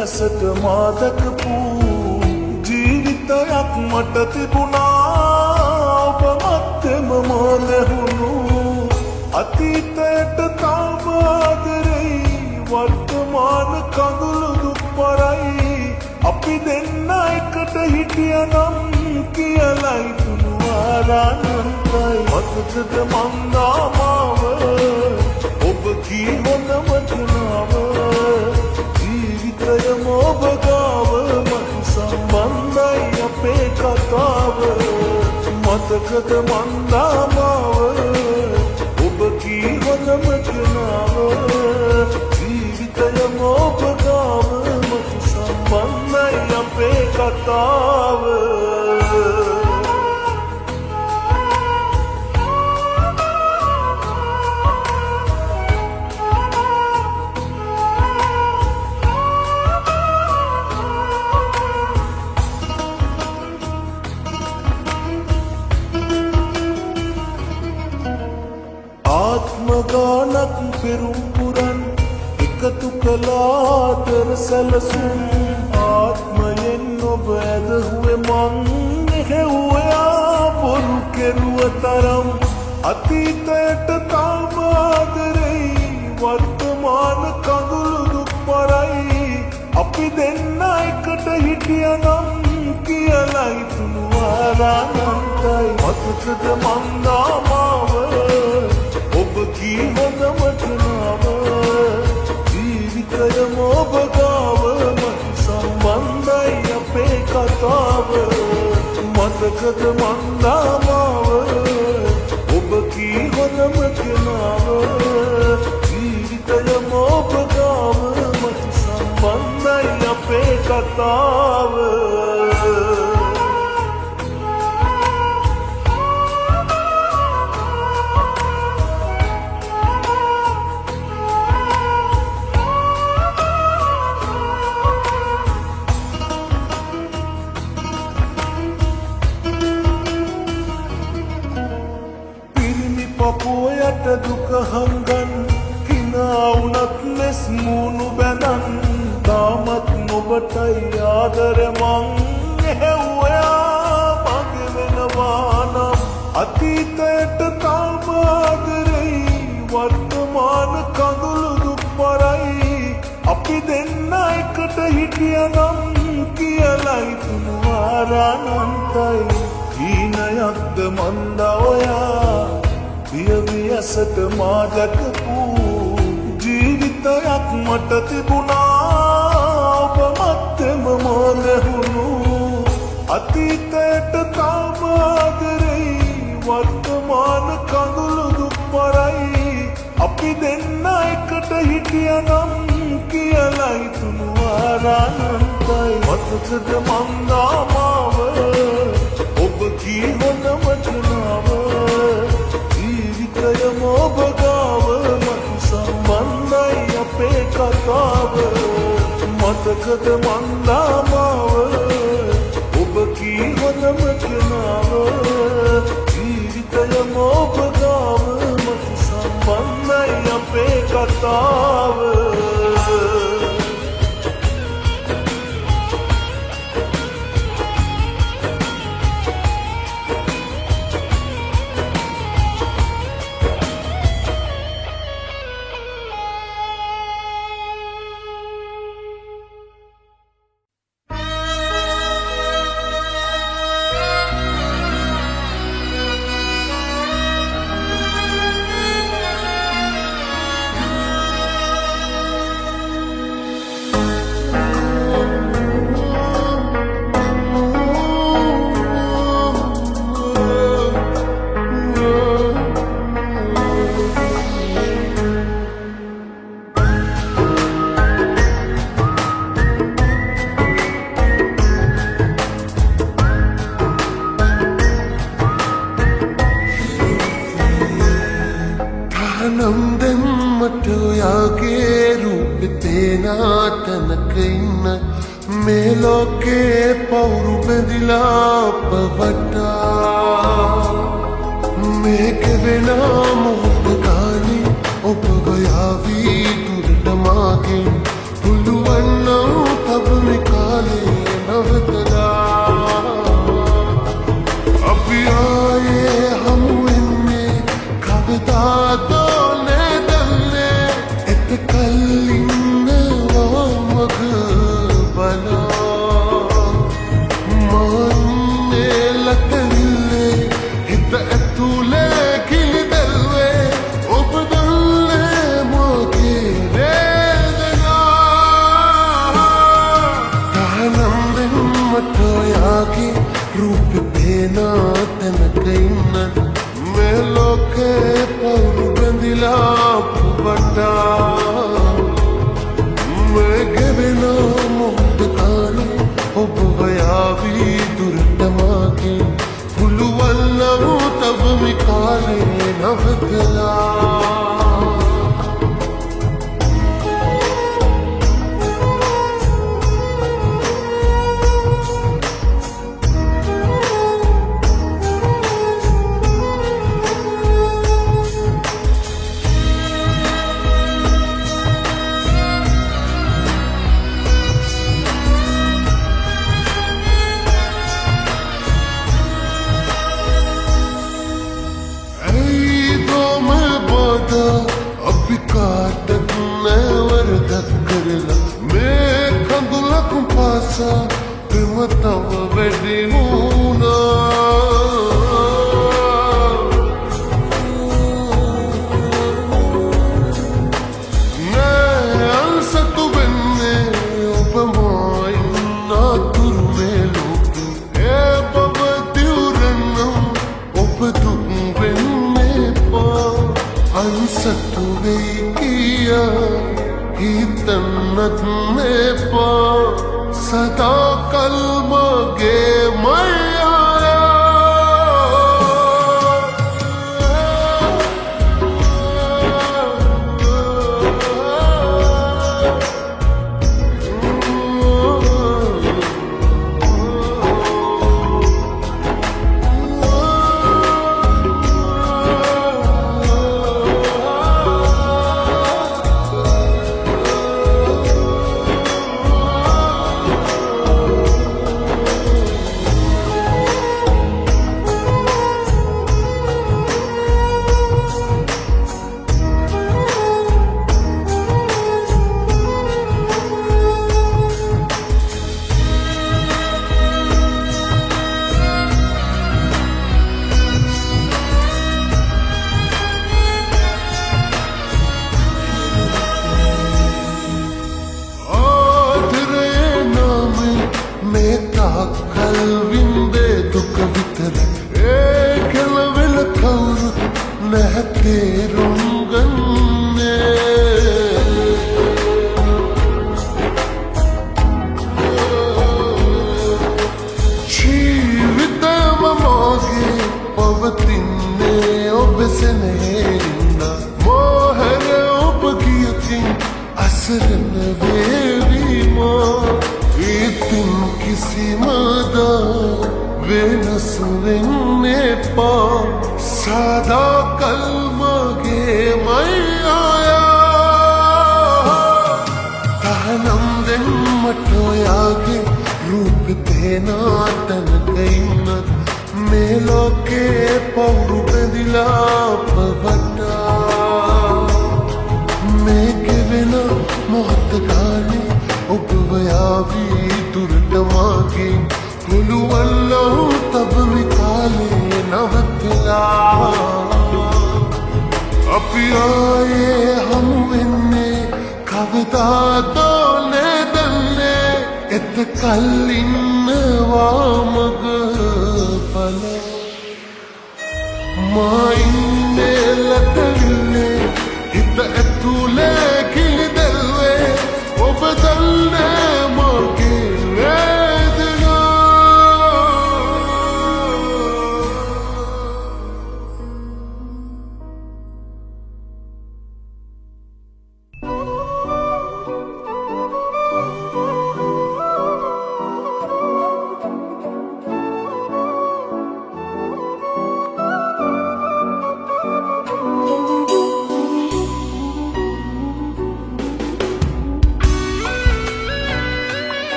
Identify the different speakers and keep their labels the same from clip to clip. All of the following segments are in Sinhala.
Speaker 1: ඇසට මාදකපු ජීවිතයක් මට තිබුණා ඔබ මත්තෙම මානැහුණු අතීතයට තාම ආදරෙයි වර්තමාන කඳුළු දුක් පරයි අපි දෙන්න එකට හිටියනම් කියලයි තුනු ආරානන්තයි මතකද මන්දාමාව ඔබ කී හොඳ වචනාව ජීවිතයම ඔබ ගාව මතු සම්බන්ධයි අපේ කතාව මතකද මන්දාමාව ඔබ කී හොඳ වචනාව ජීවිතයම ඔබ ගාව මතු සම්බන්ධයි අපේ කතාව ආත්මගානක් පෙරුම් පුරන් එකතු කලාතර සැලසුම් ආත්මයෙන් ඔබ ඇදහුවේ මං හෙව්වයා බොරු කෙරුව තරම් අතීතයට තාම ආදරෙයි වර්තමාන කඳුළු දුක් පරයි අපි දෙන්න එකට හිටියනම් කියලයි තුනු ආරානන්තයි මතකද මන්දාමාව ඔබ කී හොඳ වචනාව ජීවිතයම ඔබ ගාව මතු සම්බන්ධයි අපේ කතාව මතකද මන්දාමාව ඔබ කී හොඳ වචනාව ජීවිතයම ඔබ ගාව මතු සම්බන්ධයි අපේ කතාව පපුයට දුක හංගන් හිනාවුනත් ලෙස් මූුණු බැනන් තාමත් නොබටයි ආදර මං හෙව්වයා මගේ වෙනවානම් අතීතයට තාම ආදරෙයි වර්තමාන කඳුළු දුක් පරයි අපි දෙන්න එකට හිටියනම් කියලයි තුනු ආරානන්තයි හීනයක්ද මන්දා ඔයා පියවි ඇසට මාදකපු ජීවිතයක් මට තිබුණා ඔබ මත්තෙම මානැහුණු අතීතයට තාම ආදරෙයි වර්තමාන කඳුළු දුක් පරයි අපි දෙන්න එකට හිටියනම් කියලයි තුනු ආරානන්තයි මතකද මන්දාමාව ඔබ කී හොඳ වචනාව ජීවිතයම ඔබ ගාව මතු සම්බන්ධයි අපේ කතාව මතකද මන්දාමාව ඔබ කී හොඳ වචනාව ජීවිතයම ඔබ ගාව මතු සම්බන්ධයි අපේ කතාව
Speaker 2: තැනක ඉන්න මේ ලෝකේ පවුරු බැඳිලා අප වටා මේක වෙන මොහොත ගානේ ඔබ ගයාවී දුරට මාගෙන් පුළුවන් නම් තැනක ඉන්න මේ ලෝකේ පවුරු බැඳිලා වටා මේ ගෙවෙන මොහොත කාලේ ඔබ වයාවී දුරට මාගේ පුළුවන් නම් තව මේ කාලේ නවතලා තව වැඩි වුණා නෑ අන්සතු වෙන්නේ ඔබ මායින්න අතුරු මේ ලෝකේ ඒ බව දිවුරන්නම් ඔබ දුක් වෙන්නේ පා අන්සතු වෙයි කියා හිතන්නත් මේපා सदा कल मगे मैया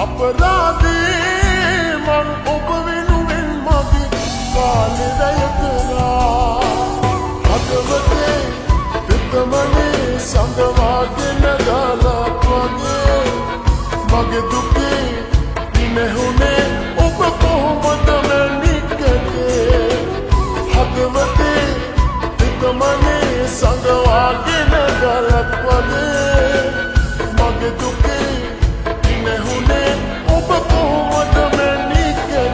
Speaker 1: अपराधी मन उप वेनुवेन मगे
Speaker 2: සංගවාගෙන ගලක් වගේ මගේ දුකේ ඉනෙහුනේ ඔබ කොහොමද මැනිකේ හදවතේ හිතමනේ සංගවාගෙන ගලක් වගේ මගේ දුකේ ඉනෙහුනේ ඔබ කොහොමද මැනිකේ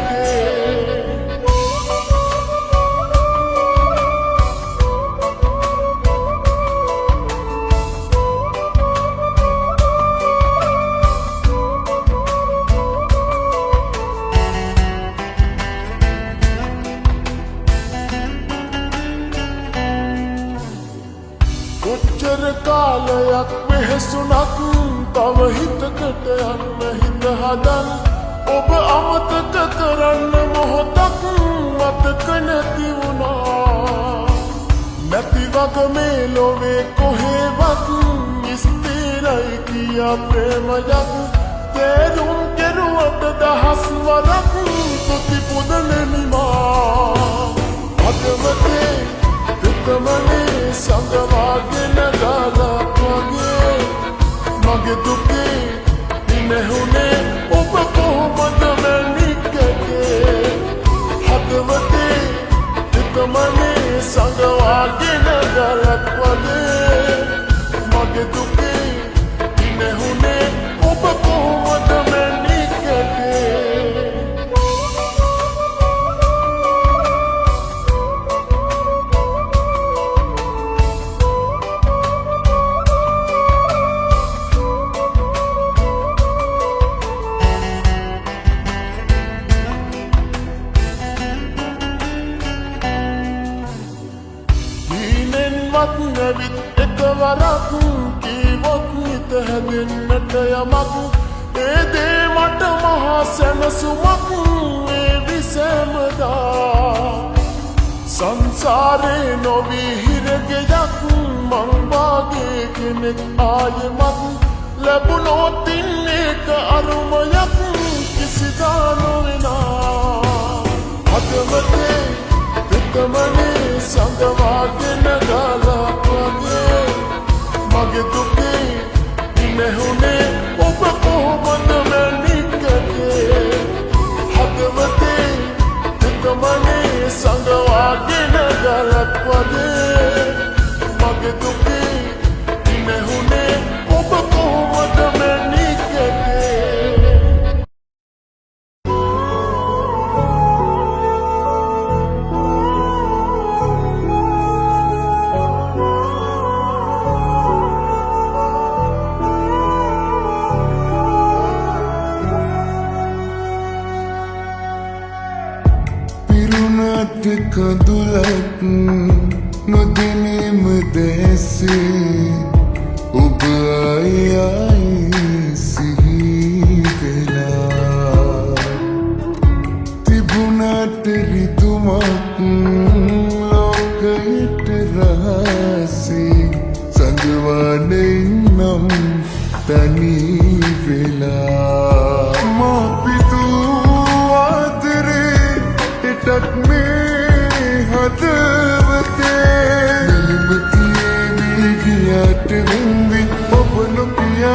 Speaker 2: කොච්චර කාලයක් වෙහෙසුණක් තව හිතකට යන්න හිත හදන් ඔබ අමතක කරන්න මොහොතක් මතක නැති වුණා නැති වග මේ ලොවේ කොහෙවත් ස්ථිරයි කියා ප්‍රේමයක් තේරුම් කෙරුවට දහස් වරක් තුති පුදනෙමිමා අදවතේ හිතමනේ සංගවාගෙන ගලක් වගේ මගේ දුකේ ඉනෙහුනේ ඔබ කොහොමද මැනිකේ හදවතේ හිතමනේ සංගවාගෙන ගලක් වගේ මගේ දුකේ ඉනෙහුනේ ඔබ කොහොමද මැනිකේ වත් නැවිත් එකවරක් කීවොත් නිත හැදෙන්නට යමක් ඒ දේ මට මහා සැනසුමක් වේවි සෑමදා සංසාරේ නොවී හිරගෙයක් මං වාගේ කෙනෙක් ආයෙමත් ලැබුණොත් ඒක අරුමයක් කිසිදා නොවෙනා හදවතේ හිතමනේ සංගවාගෙන ගලක් වගේ මගේ දුකේ ඉනෙහුනේ ඔබ කොහොමද මැනිකේ හදවතේ හිතමනේ සංගවාගෙන ගලක් වගේ මගේ දුකේ ඉනෙහුනේ ඔබ කොහොමද මැනිකේ පිරුණට කඳුලක් නොදැනීම දැසේ ඔබ අයයි සිහි වෙලා තිබුණට රිතුමක් ලෝකයට රහසේ සංගවාඩෙන් නම් තනි වෙලා तक में हदवते निमतिये भी गियाट विंदी ओपन पिया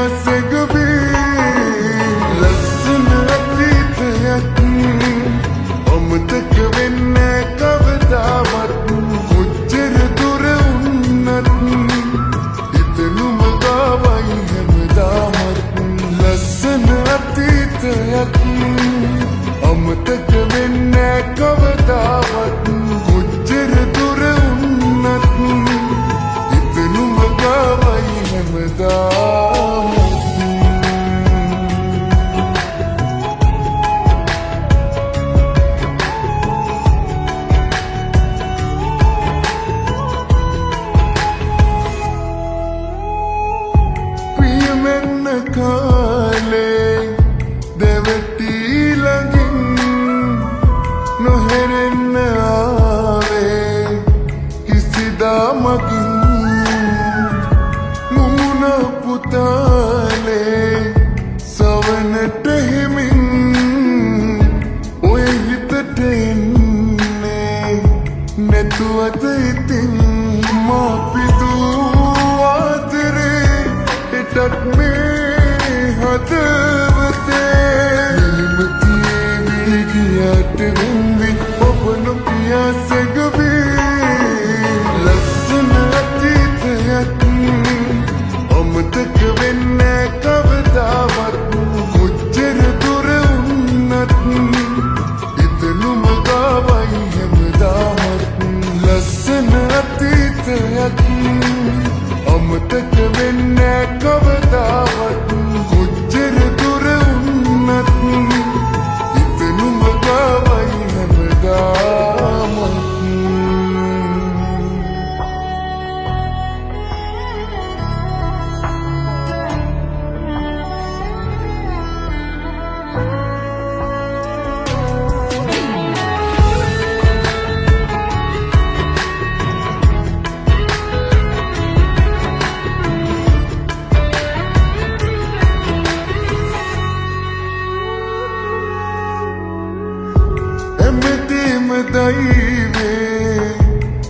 Speaker 2: දෛවේ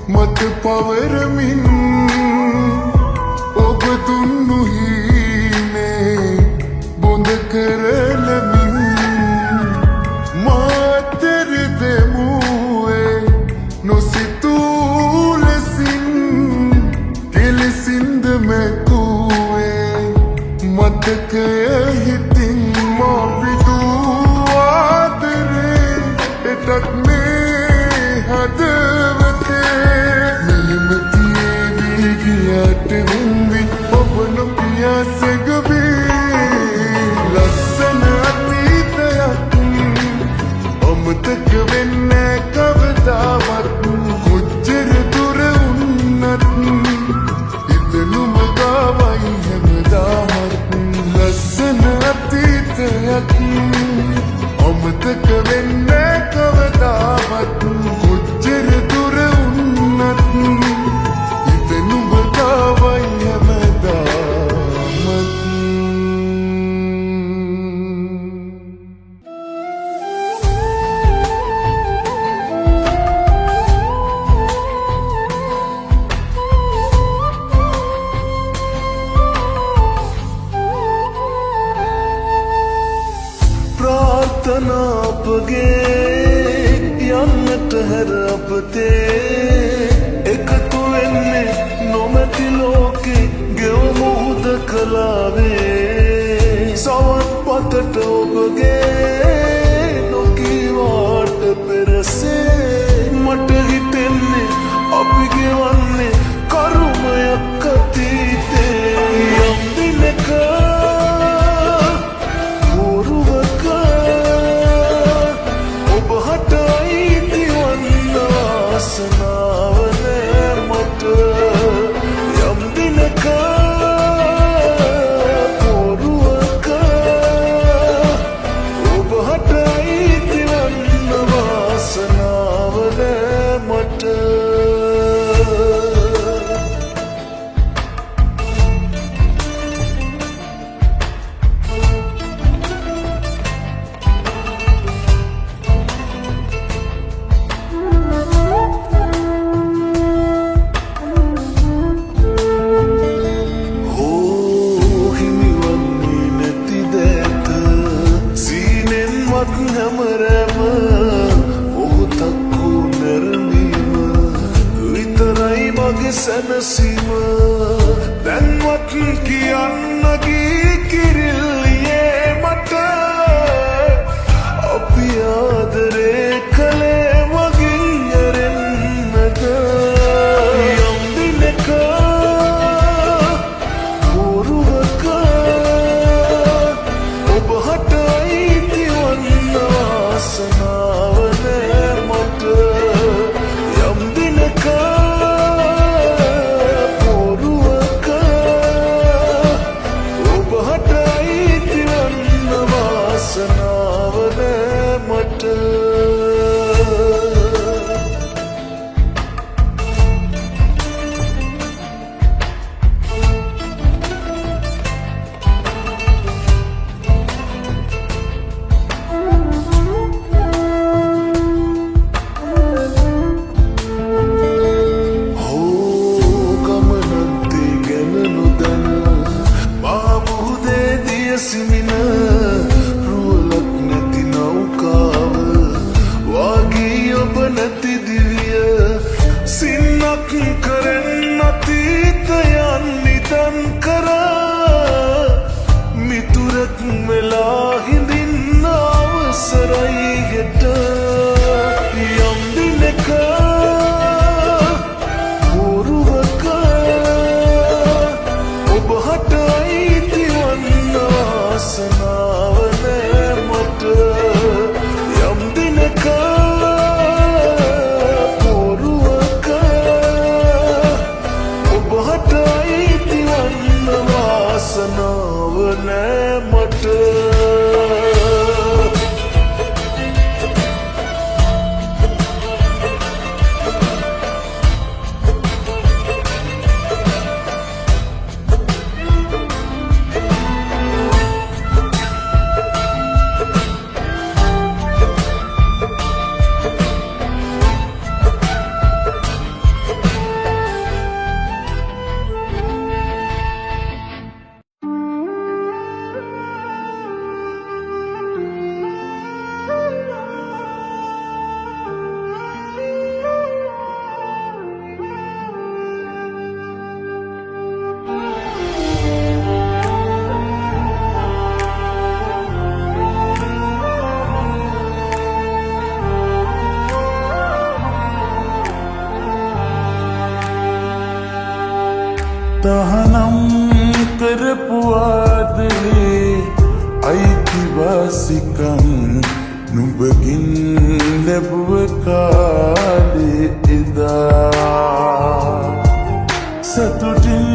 Speaker 2: මත පවරමින් ඔබ දුන්නු හීනේ බොඳ කරලමින් මාතර දෙමුවේ නොසිතූ ලෙසින් කෙලෙසින්ද මැකුවේ මතකය හිතින් මා විදූ ආදරේ එටත් මේ හදවතේ මෙලිම තියේවි ගියාට වෙන්වි ඔබ නොකියා සැඟවී ලස්සන අතීතයක් අමතක වෙන්නේ කවදාවත් කොච්චර දුර වුණත් හිතනුම ගාවයි හැමදාමත් ලස්සන අතීතයක් අමතක වෙන්නේ කවදාවත් කොච්චර දුර වුණත් හිතනුම ගාවයි හැමදාමත්
Speaker 1: ප්‍රාර්ථනා අපගේ යන්නට හැර අපතේ එකතු වෙන්නේ නොමැති ලෝකේ ගෙවමු හුදකලාවේ සවත් පතට ඔබගේ නොකීවාට පෙරසේ මට හිතෙන්නේ අපි ගෙවන්නේ කරුමයක් අතීතේ යම් දිනක හැමරම ඔහුතක්කු නැරඹීම විතරයි මගේ සැනසීම දැන්වත් කියන්න ගී කිරිල්ලියේ මට අපි ආදරේ කළේ මගින් ඇරෙන්නද යම් දිනක බොරුවක ඔබ හටයි वासनावने मत यम दिन का पोरुवक उबहटाई तिवन्न वासनावने मत සිමින රුවලක් නැති නෞකාව වාගේ ඔබ නැති දිවිය සින්නක් කරෙන් අතීතයන් නිදන් කරා මිතුරක් වෙලා හිඳින්න අවසරයි ගෙට යම් දිනක බොරුවක ඔබ හටයි वासनावने मत यम दिन का पोरुवक उबहटाई तिवन्न वासनावने मत අයිතිවාසිකම් නුඹගින් ලැබුව කාලේ එදා සතුටින්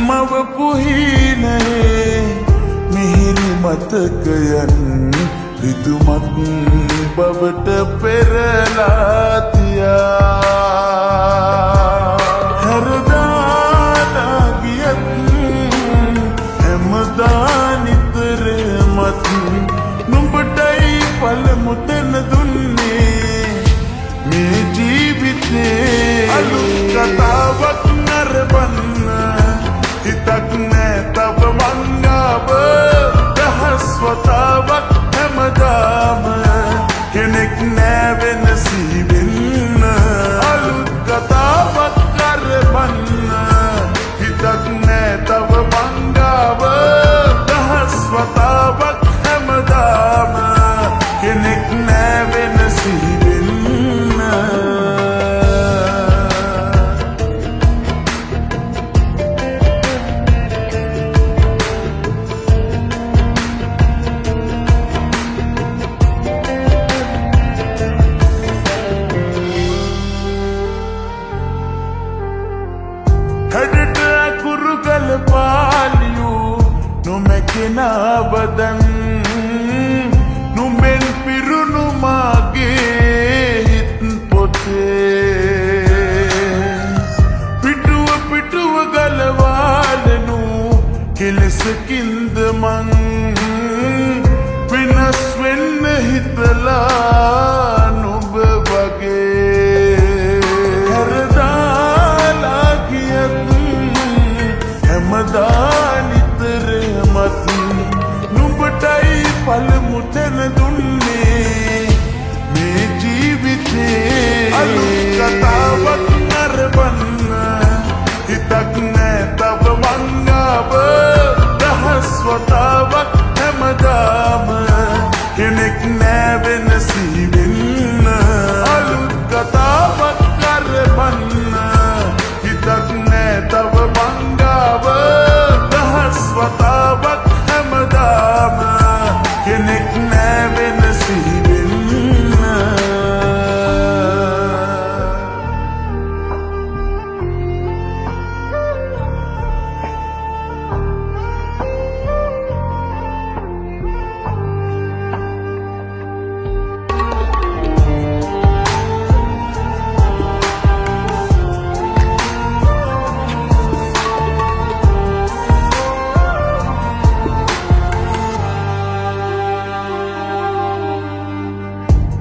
Speaker 1: මවපු හීනයේ මිහිරි මතකයන් රිදුමත් බවට පෙරලා තියා හැරදාලා ගියත් හැමදා නිතර මත් නුඹටයි පළමු තැන දුන්නේ මේ ජීවිතේ අලුත් කතාවක් නරඹන්න හිතක් නෑ තව මංගාව දහස් වතාවක් හැමදාම කෙනෙක් නෑ වෙනසී වෙන්න අලුත් කතාවක් නරඹන්න හිතක් නෑ තව මංගාව දහස් වතාවක් හැමදාම කෙනෙක් නෑ වෙනසී වෙන්න කඩට අකුරුගල පාලියූ නොමැකෙනා බදන් නුඹෙන් පිරුණු මාගේ හිත් පොතේ පිටුව ගලවාලනු කෙලෙසකින්ද මං වෙනස් වෙන්න හිතලා නුඹ වගේ හැරදාලා ගියත් හැමදා නිතර මත් නුඹටයි පළමු තැන දුන්නේ මේ ජීවිතේ අලුත් කතාවක් නරඹන්න හිතක් නෑ තව මංගාව දහස් වතාවක් හැමදාම කෙනෙක් නෑ වෙනසී වෙන්න අලුත් කතාවක් නරඹන්න හිතක් නෑ තව මංගාව දහස් වතාවක් හැමදාම කෙනෙක් නෑ වෙනසී වෙන්න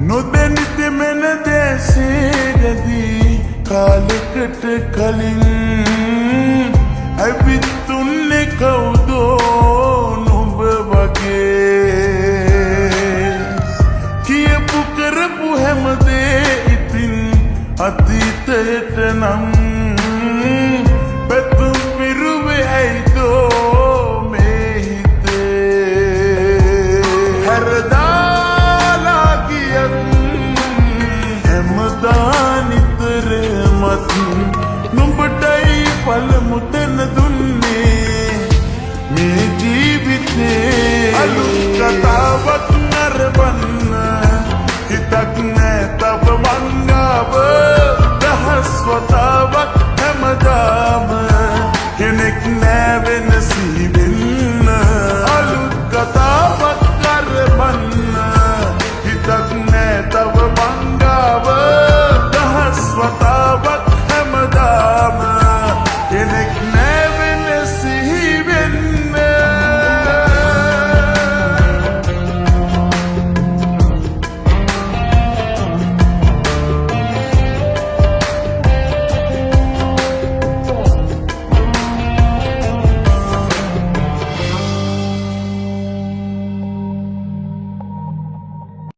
Speaker 1: නොදැනිත මෙන දැසේදදී කාලෙකට කලින් ඇවිත්තුන්නේ කවුදෝ නුඹ වගේ කියපු කරපු හැමදේ ඉතින් අතීතයට නම් පැතුම් පිරුවේ ඇයිදෝ මේ හිතේ හැරදාලා ගියත් හැමදා නිතර මත් නුඹටයි පළමු තැන දුන්නේ මේ ජීවිතේ අලුත් කතාවක්